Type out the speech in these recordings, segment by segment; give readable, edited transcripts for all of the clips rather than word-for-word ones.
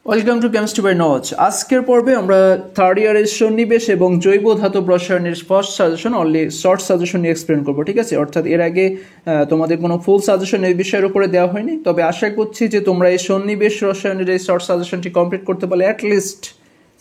Welcome to chemistry by Nawaz. আজকের পর্বে আমরা থার্ড ইয়ারের সন্নিবেশ এবং জৈব ধাতব রসায়নের first suggestion only short suggestion নিয়ে এক্সপ্লেন করবো, ঠিক আছে? অর্থাৎ এর আগে তোমাদের কোনো ফুল সাজেশন এই বিষয়ের উপরে দেওয়া হয়নি, তবে আশা করছি যে তোমরা এই সন্নিবেশ রসায়নের এই শর্ট সাজেশনটি কমপ্লিট করতে পারলে অ্যাটলিস্ট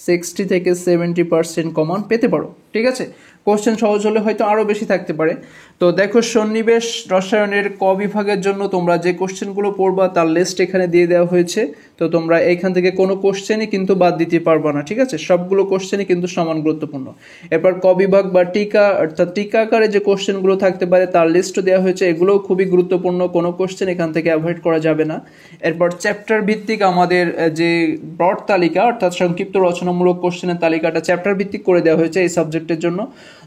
60 থেকে 70% কমন পেতে পারো, ঠিক আছে? কোশ্চেন সহজ হলে হয়তো আরও বেশি থাকতে পারে। তো দেখো, সন্নিবেশ রসায়নের ক বিভাগের জন্য তোমরা যে কোশ্চেনগুলো পড়বা তার লিস্ট এখানে দিয়ে দেওয়া হয়েছে। তো তোমরা এইখান থেকে কোনো কোশ্চেনই কিন্তু বাদ দিতে পারবা না, ঠিক আছে? সবগুলো কোশ্চেনই কিন্তু সমান গুরুত্বপূর্ণ। এরপর ক বিভাগ বা টিকা অর্থাৎ টিকা আকারে যে কোশ্চেনগুলো থাকতে পারে তার লিস্টও দেওয়া হয়েছে, এগুলোও খুবই গুরুত্বপূর্ণ, কোনো কোশ্চেন এখান থেকে অ্যাভয়েড করা যাবে না। এরপর চ্যাপ্টার ভিত্তিক আমাদের যে ব্রড তালিকা অর্থাৎ সংক্ষিপ্ত রচনামূলক কোশ্চেনের তালিকাটা চ্যাপ্টার ভিত্তিক করে দেওয়া হয়েছে এই সাবজেক্টের জন্য।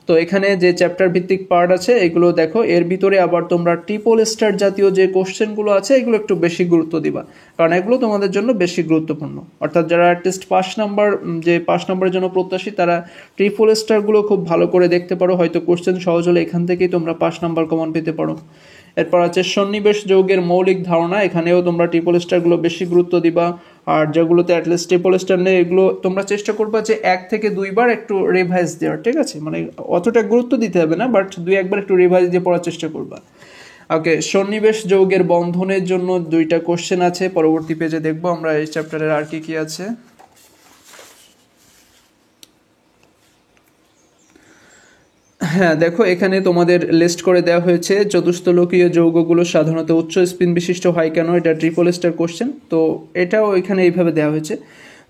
তো এখানে যে চ্যাপ্টার ভিত্তিক পার্ট আছে এগুলো দেখো, এর ভিতরে আবার তোমরা ট্রিপল স্টার জাতীয় যে কোশ্চেনগুলো আছে এগুলো একটু বেশি গুরুত্ব দিবা, কারণ এগুলো তোমাদের জন্য বেশি গুরুত্বপূর্ণ। অর্থাৎ যারা অ্যাটলিস্ট 5 নম্বরের জন্য প্রত্যাশী তারা ট্রিপল স্টারগুলো খুব ভালো করে দেখতে পারো, হয়তো কোশ্চেন সহজ হলে এখান থেকেই তোমরা 5 নম্বর কমন পেতে পারো। এরপর আছে সন্নিবেশ যৌগের মৌলিক ধারণা, এখানেও তোমরা ট্রিপল স্টারগুলো বেশি গুরুত্ব দিবা। আর যেগুলোতে অ্যাটলিস্ট ট্রিপল স্টার নেই এগুলো তোমরা চেষ্টা করবা যে 1 থেকে 2 বার একটু রিভাইজ দেওয়ার, ঠিক আছে? মানে অতটা গুরুত্ব দিতে হবে না, বাট 2-1 বার একটু রিভাইজ দিয়ে পড়ার চেষ্টা করবা। ওকে, সন্নিবেশ যৌগের বন্ধনের জন্য 2টা কোশ্চেন আছে, পরবর্তী পেজে দেখবো আমরা এই চ্যাপ্টারের আর কি আছে। হ্যাঁ দেখো, এখানে তোমাদের লিস্ট করে দেওয়া হয়েছে চতুস্থলকীয় যৌগগুলো সাধারণত উচ্চ স্পিন বিশিষ্ট হয় কেন, এটা ট্রিপল স্টার কোশ্চেন। তো এটাও এখানে এইভাবে দেওয়া হয়েছে।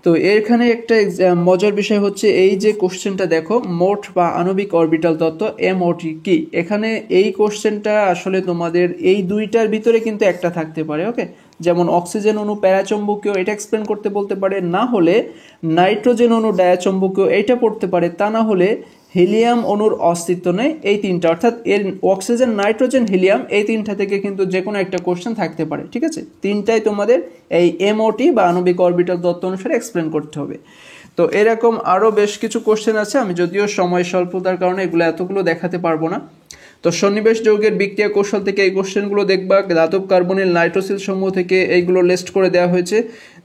তো এখানে একটা মজার বিষয় হচ্ছে এই যে কোশ্চেনটা দেখো, মোট বা আণবিক অরবিটাল তত্ত্ব এমওটি কি, এখানে এই কোশ্চেনটা আসলে তোমাদের এই দুইটার ভিতরে কিন্তু একটা থাকতে পারে। ওকে, যেমন অক্সিজেন অণু প্যারাচম্বকীয়, এটা এক্সপ্লেন করতে বলতে পারে, না হলে নাইট্রোজেন অণু ডায়াচম্বকীয়, এইটা পড়তে পারে, তা না হলে হিলিয়াম অণুর অস্তিত্ব নেই, এই তিনটা অর্থাৎ এর অক্সিজেন নাইট্রোজেন হিলিয়াম এই তিনটা থেকে কিন্তু যে কোনো একটা কোশ্চেন থাকতে পারে, ঠিক আছে? তিনটাই তোমাদের এই এমওটি বা আণবিক অরবিটাল তত্ত্ব অনুসারে এক্সপ্লেন করতে হবে। তো এরকম আরও বেশ কিছু কোশ্চেন আছে, আমি যদিও সময় স্বল্পতার কারণে এগুলো এতগুলো দেখাতে পারবো না। তো সন্নিবেশ যৌগের বিক্রিয়া কৌশল থেকে এই কোশ্চেনগুলো দেখবা, ধাতব কার্বনিল নাইট্রোসিল সমূহ থেকে এইগুলো লিস্ট করে দেওয়া হয়েছে।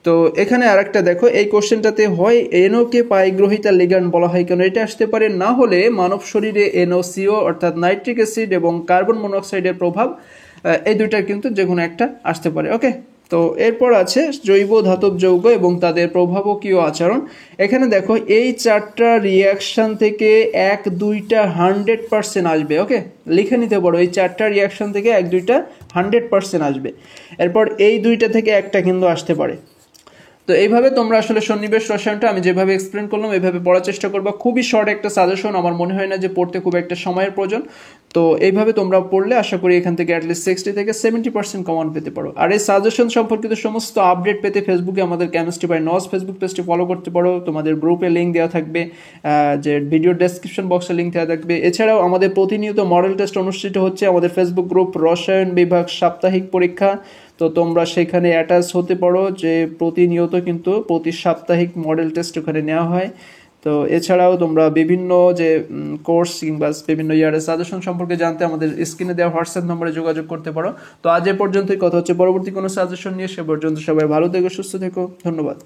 তো এখানে আরেকটা দেখো, এই কোশ্চেনটাতে হয় এনওকে পাইগ্রহিতা লিগ্যান্ড বলা হয় কেন, এটা আসতে পারে, না হলে মানব শরীরে এনওসিও অর্থাৎ নাইট্রিক অ্যাসিড এবং কার্বন মনোক্সাইডের প্রভাব, এই দুইটার কিন্তু যে কোনো একটা আসতে পারে। ওকে, তো এরপর আছে জৈব ধাতব যৌগ এবং তাদের প্রভাবকীয় আচরণ। এখানে দেখো এই 4টা রিয়াকশান থেকে 1-2টা 100% আসবে। ওকে, লিখে নিতে পারো, এই 4টা রিয়াকশান থেকে 1-2টা 100% আসবে। এরপর এই 2টা থেকে একটা কিন্তু আসতে পারে। তো এইভাবে তোমরা আসলে সন্নিবেশ রসায়নটা আমি যেভাবে এক্সপ্লেন করলাম এইভাবে পড়ার চেষ্টা করবা। খুবই শর্ট একটা সাজেশন, আমার মনে হয় না যে পড়তে খুব একটা সময়ের প্রয়োজন। তো এইভাবে তোমরা পড়লে আশা করি এখান থেকে অ্যাটলিস্ট 60 থেকে 70% কমন পেতে পারো। আর এই সাজেশন সম্পর্কিত সমস্ত আপডেট পেতে ফেসবুকে আমাদের কেমিস্ট্রি বাই নওয়াজ ফেসবুক পেজটি ফলো করতে পারো, তোমাদের গ্রুপে লিঙ্ক দেওয়া থাকবে, যে ভিডিও ডেসক্রিপশন বক্সে লিঙ্ক দেওয়া থাকবে। এছাড়াও আমাদের প্রতিনিয়ত মডেল টেস্ট অনুষ্ঠিত হচ্ছে, আমাদের ফেসবুক গ্রুপ রসায়ন বিভাগ সাপ্তাহিক পরীক্ষা, তো তোমরা সেখানে অ্যাটাচ হতে পারো, যে প্রতিনিয়ত কিন্তু প্রতি সাপ্তাহিক মডেল টেস্ট ওখানে নেওয়া হয়। তো এছাড়াও তোমরা বিভিন্ন যে কোর্স কিংবা বিভিন্ন ইয়ারের সাজেশন সম্পর্কে জানতে আমাদের স্ক্রিনে দেওয়া হোয়াটসঅ্যাপ নম্বরে যোগাযোগ করতে পারো। তো আজ এ পর্যন্তই, কথা হচ্ছে পরবর্তী কোনো সাজেশন নিয়ে। সে পর্যন্ত সবাই ভালো থেকো, সুস্থ থেকো, ধন্যবাদ।